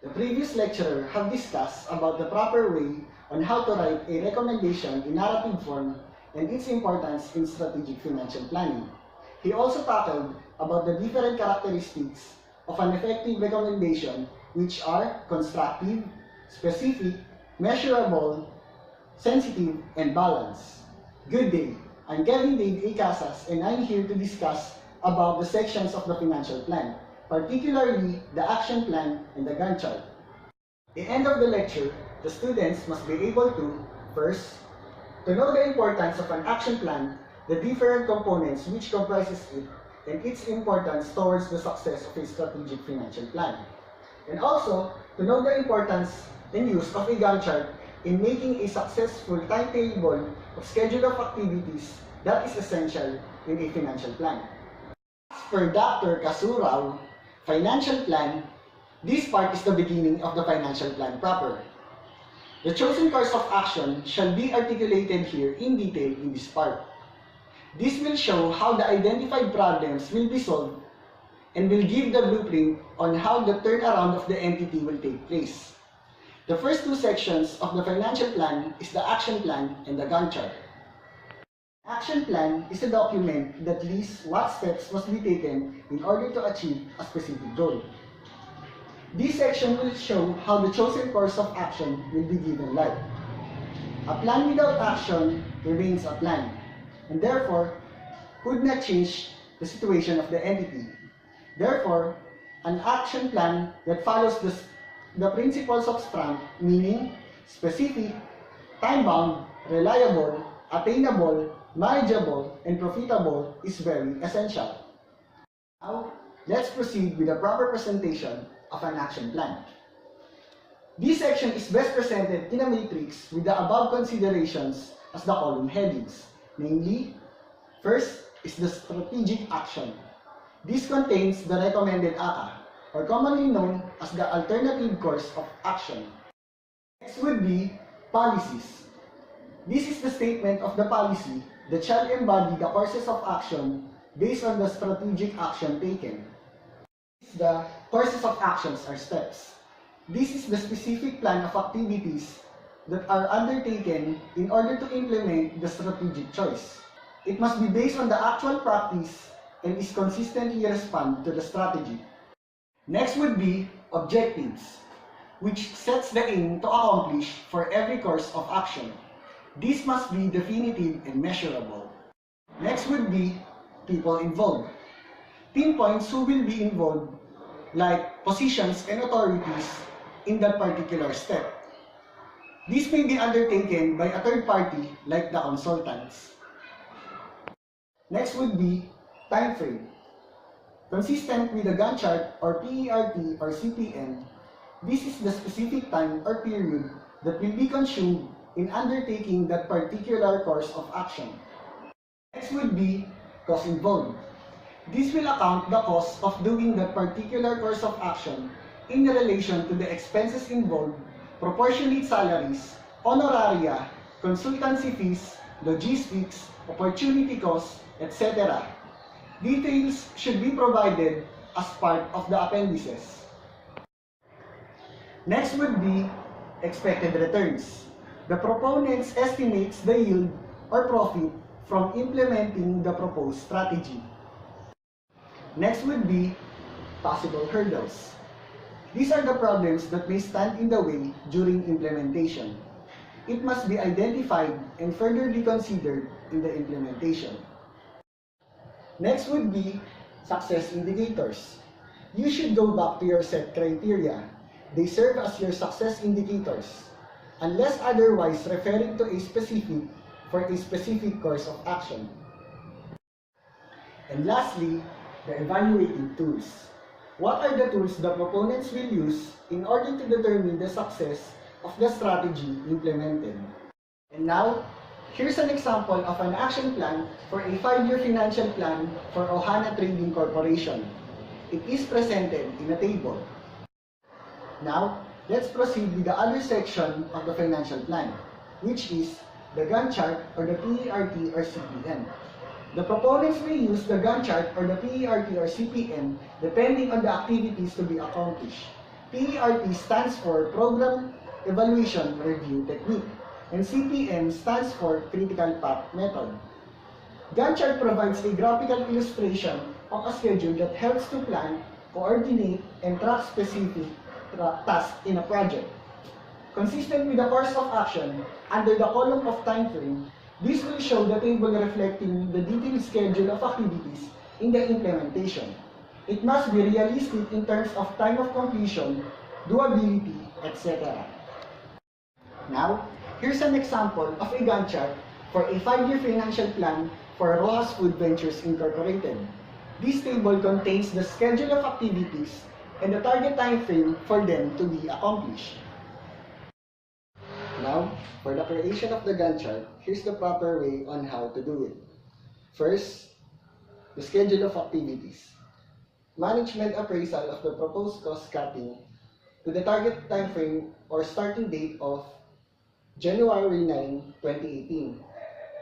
The previous lecturer have discussed about the proper way on how to write a recommendation in narrative form and its importance in strategic financial planning. He also tackled about the different characteristics of an effective recommendation, which are constructive, specific, measurable, sensitive, and balanced. Good day, I'm Kevin Dave A. Casas, and I'm here to discuss about the sections of the financial plan, particularly the action plan and the Gantt chart. At the end of the lecture, the students must be able to, first, to know the importance of an action plan, the different components which comprises it, and its importance towards the success of a strategic financial plan. And also, to know the importance and use of a Gantt chart in making a successful timetable of schedule of activities that is essential in a financial plan. As per Dr. Kasurao, financial plan, this part is the beginning of the financial plan proper. The chosen course of action shall be articulated here in detail in this part. This will show how the identified problems will be solved and will give the blueprint on how the turnaround of the entity will take place. The first two sections of the financial plan is the action plan and the Gantt chart. Action plan is a document that lists what steps must be taken in order to achieve a specific goal. This section will show how the chosen course of action will be given life. A plan without action remains a plan, and therefore could not change the situation of the entity. Therefore, an action plan that follows the principles of SPRANT, meaning specific, time-bound, reliable, attainable, manageable, and profitable, is very essential. Now, let's proceed with the proper presentation of an action plan. This section is best presented in a matrix with the above considerations as the column headings. Namely, first is the strategic action. This contains the recommended ACA, or commonly known as the alternative course of action. Next would be policies. This is the statement of the policy that shall embody the courses of action based on the strategic action taken. The courses of actions are steps. This is the specific plan of activities that are undertaken in order to implement the strategic choice. It must be based on the actual practice and is consistently respond to the strategy. Next would be objectives, which sets the aim to accomplish for every course of action. This must be definitive and measurable. Next would be people involved. Pinpoints who will be involved, like positions and authorities in that particular step. This may be undertaken by a third party like the consultants. Next would be time frame. Consistent with the Gantt chart or PERT or CPM, this is the specific time or period that will be consumed in undertaking that particular course of action. Next would be cost involved. This will account the cost of doing that particular course of action in relation to the expenses involved, proportionate salaries, honoraria, consultancy fees, logistics, opportunity costs, etc. Details should be provided as part of the appendices. Next would be expected returns. The proponent estimates the yield or profit from implementing the proposed strategy. Next would be possible hurdles. These are the problems that may stand in the way during implementation. It must be identified and further be considered in the implementation. Next would be success indicators. You should go back to your set criteria. They serve as your success indicators, unless otherwise referring to a specific for a specific course of action. And lastly, the evaluating tools. What are the tools the proponents will use in order to determine the success of the strategy implemented? And now, here's an example of an action plan for a 5-year financial plan for Ohana Trading Corporation. It is presented in a table. Now, let's proceed with the other section of the financial plan, which is the Gantt chart or the PERT or CPM. The proponents may use the Gantt chart or the PERT or CPM depending on the activities to be accomplished. PERT stands for Program Evaluation Review Technique, and CPM stands for Critical Path Method. Gantt chart provides a graphical illustration of a schedule that helps to plan, coordinate, and track specific tasks in a project. Consistent with the course of action, under the column of time frame, this will show the table reflecting the detailed schedule of activities in the implementation. It must be realistic in terms of time of completion, doability, etc. Now, here's an example of a Gantt chart for a 5-year financial plan for Rojas Food Ventures Incorporated. This table contains the schedule of activities and the target time frame for them to be accomplished. Now, for the creation of the Gantt chart, here's the proper way on how to do it. First, the schedule of activities. Management appraisal of the proposed cost cutting to the target time frame or starting date of January 9, 2018.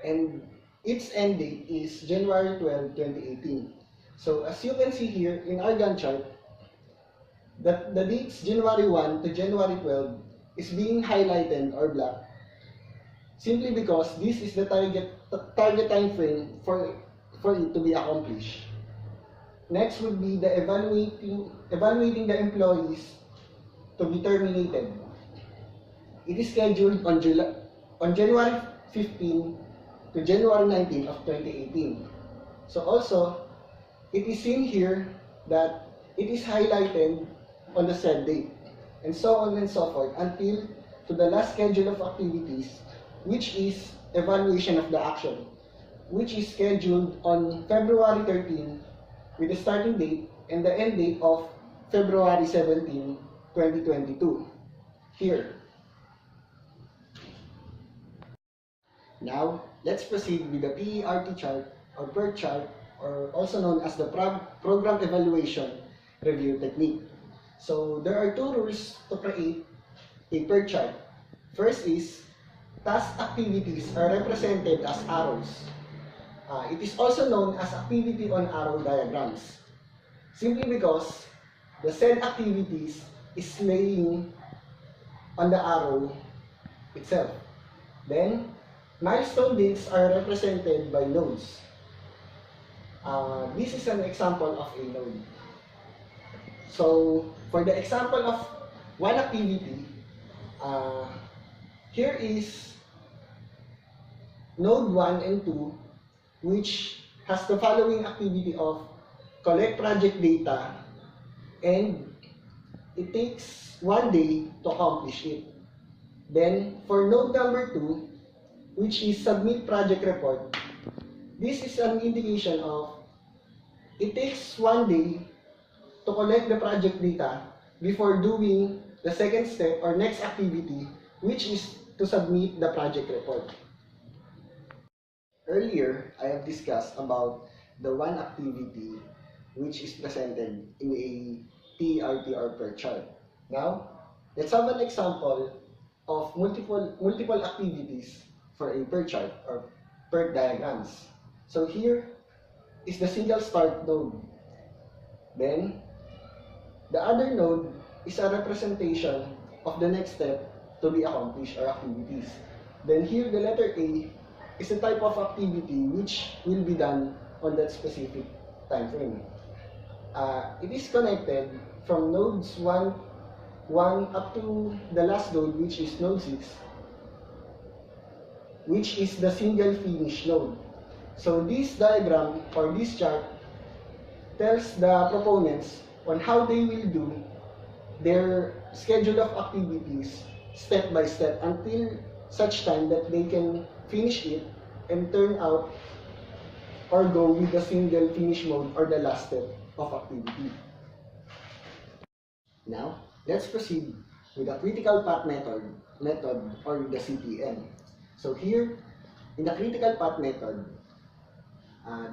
And its end date is January 12, 2018. So as you can see here in our Gantt chart, the dates January 1 to January 12 is being highlighted or black simply because this is the target time frame for it to be accomplished. Next would be the evaluating the employees to be terminated. It is scheduled on January 15 to January 19 of 2018. So also, it is seen here that it is highlighted on the said date, and so on and so forth until to the last schedule of activities, which is evaluation of the action, which is scheduled on February 13 with the starting date and the end date of February 17, 2022. Here. Now, let's proceed with the PERT chart or PERT chart, or also known as the Program Evaluation Review Technique. So, there are two rules to create a PERT chart. First is, task activities are represented as arrows. It is also known as activity on arrow diagrams, simply because the said activities is laying on the arrow itself. Then, milestone dates are represented by nodes. This is an example of a node. So, for the example of one activity, here is node 1 and 2, which has the following activity of collect project data, and it takes 1 day to accomplish it. Then, for node number 2, which is submit project report, this is an indication of it takes 1 day to collect the project data before doing the second step or next activity, which is to submit the project report. Earlier, I have discussed about the one activity which is presented in a PERT or PERT chart. Now, let's have an example of multiple activities for a PERT chart or PERT diagrams. So here is the single start node. Then, the other node is a representation of the next step to be accomplished or activities. Then here, the letter A is a type of activity which will be done on that specific time frame. It is connected from nodes 1 up to the last node, which is node 6, which is the single finish node. So this diagram or this chart tells the proponents on how they will do their schedule of activities step by step until such time that they can finish it and turn out or go with the single finish mode or the last step of activity. Now, let's proceed with the critical path method or the CPM. So here, in the critical path method,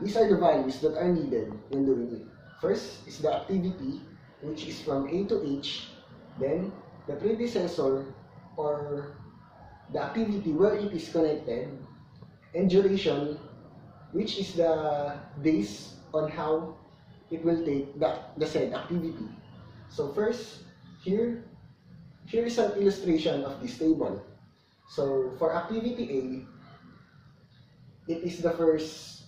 these are the values that are needed when doing it. First is the activity, which is from A to H, then the predecessor or the activity where it is connected, and duration, which is the days on how it will take the said activity. So first, here is an illustration of this table. So for activity A, it is the first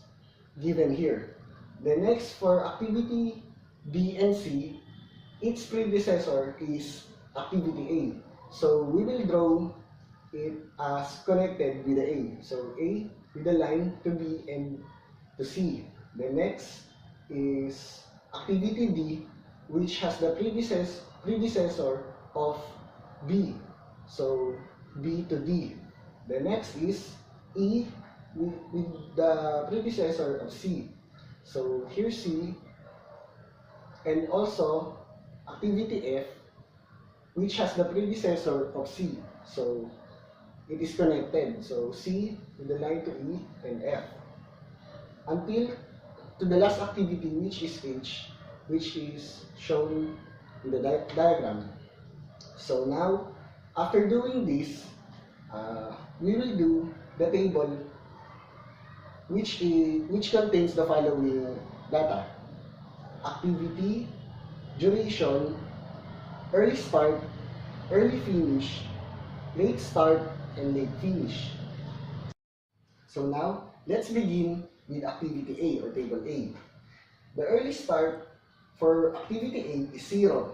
given here. The next for activity B and C, its predecessor is activity A. So we will draw it as connected with the A. So A with the line to B and to C. The next is activity D, which has the predecessor of B. So B to D. The next is E with the predecessor of C. So here C, and also activity F, which has the predecessor of C. So it is connected. So C with the line to E and F. Until to the last activity, which is H, which is shown in the diagram. So now, after doing this, we will do the table which contains the following data: activity, duration, early start, early finish, late start, and late finish. So now, let's begin with activity A or table A. The early start for activity A is 0.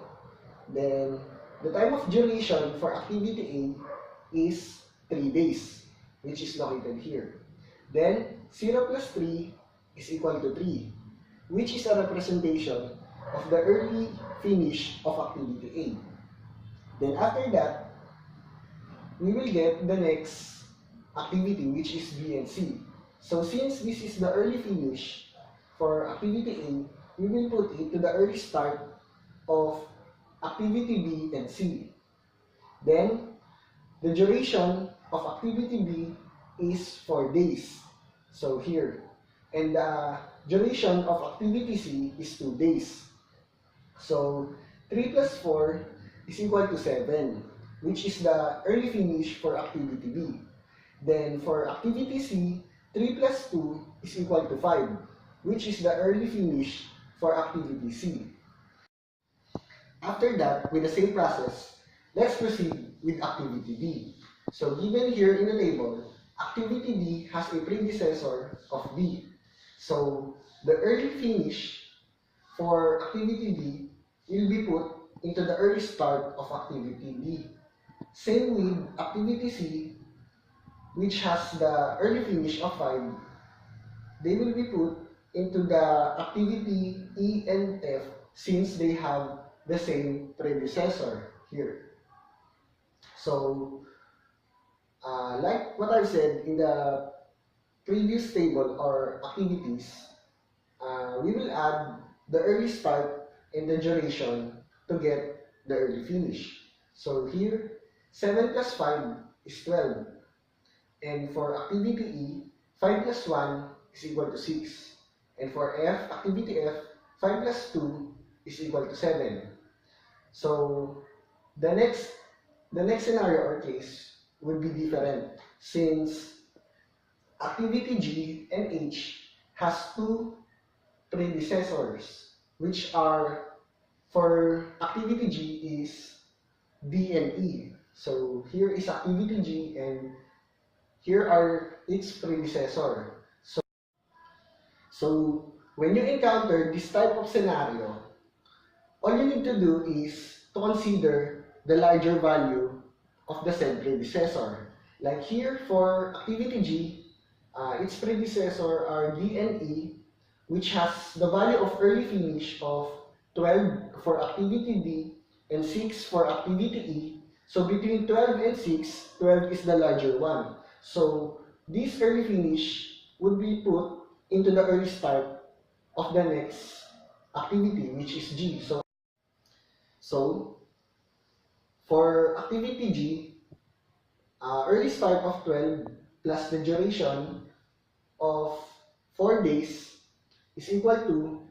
Then, the time of duration for activity A is 3 days, which is located here. Then, 0 plus 3 is equal to 3, which is a representation of the early finish of activity A. Then, after that, we will get the next activity, which is B and C. So, since this is the early finish for activity A, we will put it to the early start of activity B and C. Then, the duration of activity B is 4 days. So here. And the duration of activity C is 2 days. So 3 plus 4 is equal to 7, which is the early finish for activity B. Then for activity C, 3 plus 2 is equal to 5, which is the early finish for activity C. After that, with the same process, let's proceed with activity D. So given here in the table, activity D has a predecessor of B. So the early finish for activity D will be put into the early start of activity D. Same with activity C, which has the early finish of 5. They will be put into the activity E and F since they have the same predecessor here. So, like what I've said in the previous table or activities, we will add the early start and the duration to get the early finish. So here, 7 plus 5 is 12. And for activity E, 5 plus 1 is equal to 6. And for F, activity F, 5 plus 2 is equal to 7. So the next scenario or case would be different since activity G and H has two predecessors, which are, for activity G is D and E. So here is activity G and here are its predecessor. So when you encounter this type of scenario, all you need to do is to consider the larger value of the said predecessor. Like here for activity G, its predecessor are D and E, which has the value of early finish of 12 for activity D and 6 for activity E. So between 12 and 6, 12 is the larger one. So this early finish would be put into the early start of the next activity, which is G. So for activity G, early start of 12 plus the duration of 4 days is equal to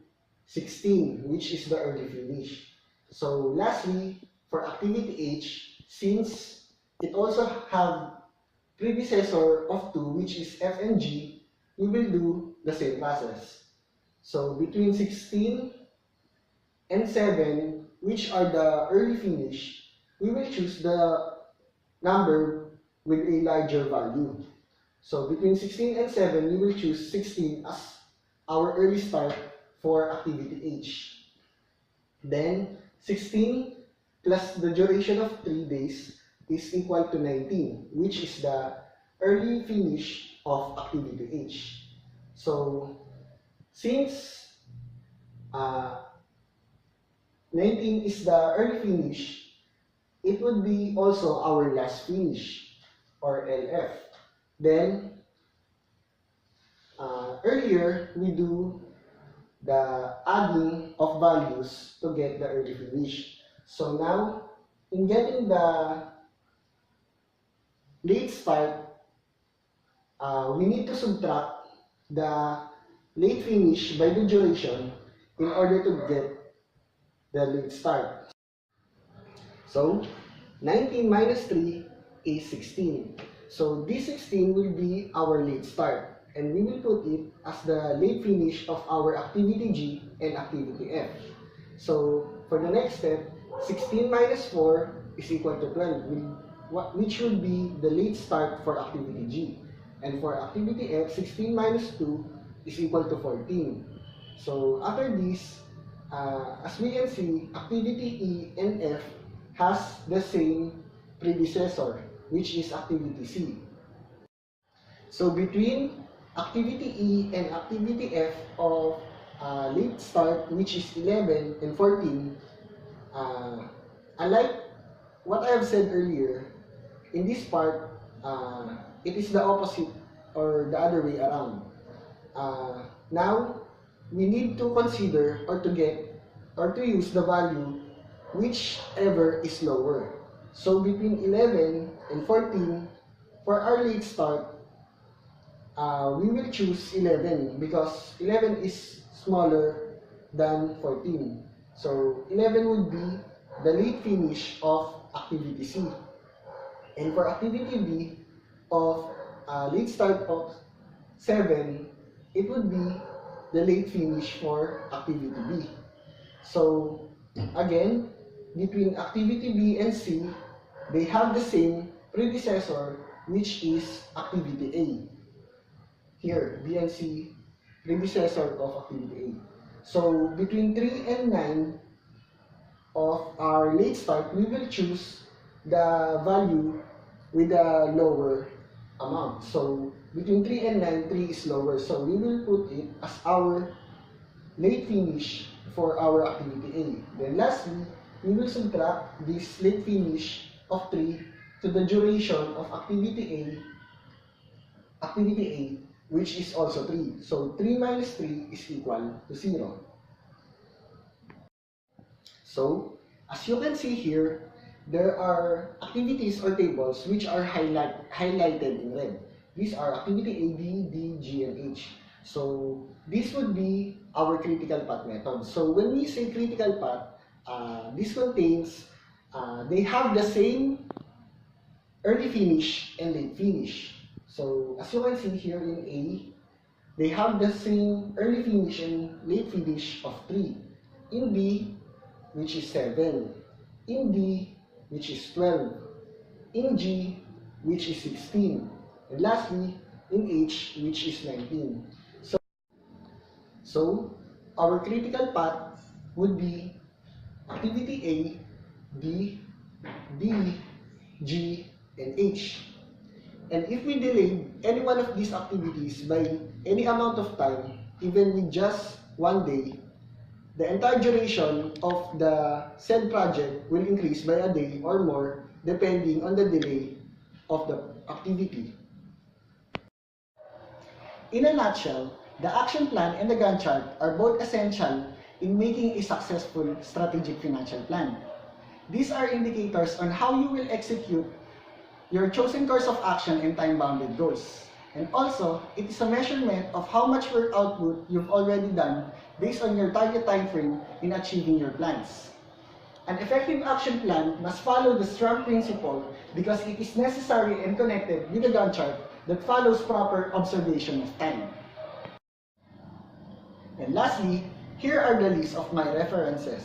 16, which is the early finish. So lastly, for activity H, since it also have predecessor of 2, which is F and G, we will do the same process. So between 16 and 7, which are the early finish, we will choose the number with a larger value. So between 16 and 7, we will choose 16 as our early start for activity H. Then 16 plus the duration of 3 days is equal to 19, which is the early finish of activity H. So since 19 is the early finish, it would be also our last finish, or LF. Then, earlier, we do the adding of values to get the early finish. So now, in getting the late start, we need to subtract the late finish by the duration in order to get the late start. So, 19 minus 3 is 16. So, this 16 will be our late start. And we will put it as the late finish of our activity G and activity F. So, for the next step, 16 minus 4 is equal to 12, which will be the late start for activity G. And for activity F, 16 minus 2 is equal to 14. So, after this, as we can see, activity E and F has the same predecessor, which is activity C. So between activity E and activity F of late start, which is 11 and 14, unlike what I have said earlier, in this part, it is the opposite or the other way around. Now, we need to consider or to get or to use the value whichever is lower. So between 11 and 14, for our late start, we will choose 11 because 11 is smaller than 14. So 11 would be the late finish of activity C. And for activity B of late start of 7, it would be the late finish for activity B. So again, between activity B and C, they have the same predecessor, which is activity A. Here, B and C, predecessor of activity A. So between 3 and 9 of our late start, we will choose the value with a lower amount. So between 3 and 9, 3 is lower. So we will put it as our late finish for our activity A. Then lastly, we will subtract this late finish of 3 to the duration of activity A, which is also 3. So 3 minus 3 is equal to 0. So, as you can see here, there are activities or tables which are highlighted in red. These are activity A, B, D, G, and H. So, this would be our critical path method. So, when we say critical path, this contains, they have the same early finish and late finish. So, as you can see here in A, they have the same early finish and late finish of 3. In B, which is 7. In D, which is 12. In G, which is 16. And lastly, in H, which is 19. So our critical path would be activity A, B, D, G, and H. And if we delay any one of these activities by any amount of time, even with just 1 day, the entire duration of the said project will increase by a day or more depending on the delay of the activity. In a nutshell, the action plan and the Gantt chart are both essential in making a successful strategic financial plan. These are indicators on how you will execute your chosen course of action and time-bounded goals. And also, it is a measurement of how much work output you've already done based on your target time frame in achieving your plans. An effective action plan must follow the strong principle because it is necessary and connected with the Gantt chart that follows proper observation of time. And lastly, Here are the list of my references.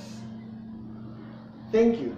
Thank you.